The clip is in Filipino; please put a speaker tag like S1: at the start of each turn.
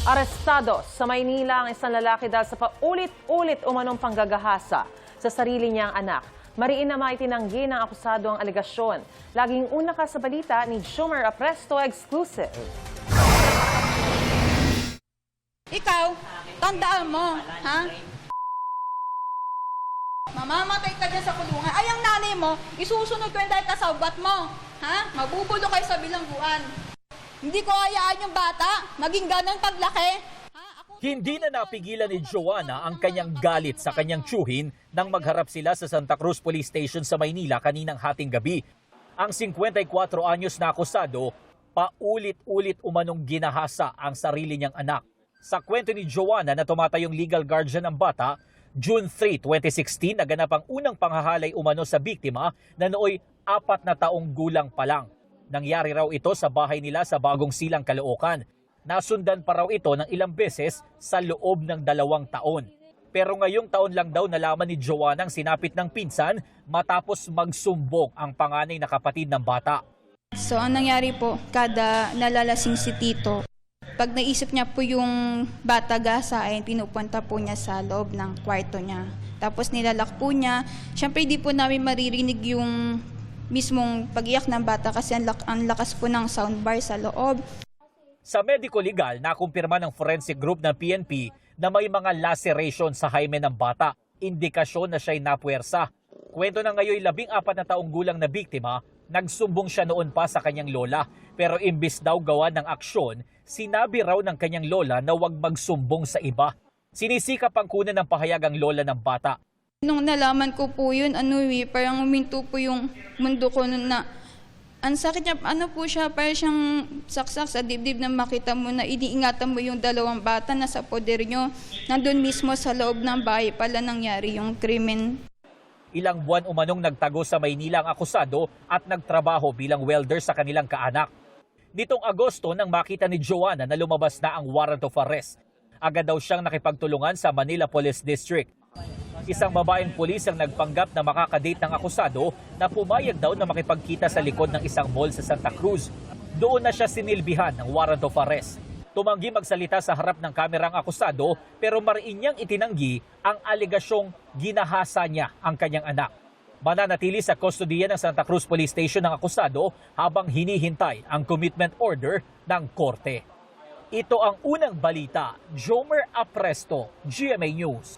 S1: Arestado sa Maynila ang isang lalaki dahil sa paulit-ulit umanong panggagahasa sa sarili niyang anak. Mariin na maitinanggi ng akusado ang alegasyon. Laging una ka sa balita ni Jomer Apresto Exclusive.
S2: Ikaw, tandaan mo, ha? Mamamatay ka dyan sa kulungan. Ay, ang nanay mo, isusunod ko yung dahil kasawbat mo. Ha? Mabubulo kayo sa bilangguan. Hindi ko hayaan yung bata, maging ganang paglaki.
S3: Hindi na napigilan ni Joanna ang kanyang galit sa kanyang tiyuhin nang magharap sila sa Santa Cruz Police Station sa Maynila kaninang hating gabi. Ang 54 anyos na akusado, paulit-ulit umanong ginahasa ang sarili niyang anak. Sa kwento ni Joanna na tumatayong legal guardian ng bata, June 3, 2016 naganap ang unang panghahalay umano sa biktima na nooy 4 na taong gulang pa lang. Nangyari raw ito sa bahay nila sa Bagong Silang, Caloocan. Nasundan pa raw ito ng ilang beses sa loob ng 2 taon. Pero ngayong taon lang daw nalaman ni Joanna ang sinapit ng pinsan matapos magsumbong ang panganay na kapatid ng bata.
S2: So, ang nangyari po, kada nalalasing si Tito, pag naisip niya po yung bata gasain, pinupunta po niya sa loob ng kwarto niya. Tapos nilalak po niya. Siyempre, di po namin maririnig yung mismong pag-iyak ng bata kasi ang lakas po ng soundbar sa loob.
S3: Sa medico legal, nakumpirma ng forensic group ng PNP na may mga laceration sa hymen ng bata, indikasyon na siya'y napuwersa. Kwento na ngayon 14 na taong gulang na biktima, nagsumbong siya noon pa sa kanyang lola, pero imbis daw gawa ng aksyon, sinabi raw ng kanyang lola na huwag magsumbong sa iba. Sinisikap ang kunan ng pahayag ang lola ng bata.
S2: Nung nalaman ko po yun, parang uminto po yung mundo ko na ang sakit niya, po siya, parang siyang saksak sa dibdib na makita mo na iniingatan mo yung 2 bata na sa poder nyo. Nandun mismo sa loob ng bahay pala nangyari yung krimen.
S3: Ilang buwan umanong nagtago sa Maynila ang akusado at nagtrabaho bilang welder sa kanilang kaanak. Nitong Agosto nang makita ni Joanna na lumabas na ang warrant of arrest, agad daw siyang nakipagtulungan sa Manila Police District. Isang babaeng pulis ang nagpanggap na makakadate ng akusado na pumayag daw na makipagkita sa likod ng isang mall sa Santa Cruz. Doon na siya sinilbihan ng warrant of arrest. Tumanggi magsalita sa harap ng kamera ang akusado pero mariin niyang itinanggi ang alegasyong ginahasa niya ang kanyang anak. Mananatili sa kustodiya ng Santa Cruz Police Station ng akusado habang hinihintay ang commitment order ng korte. Ito ang unang balita. Jomer Apresto, GMA News.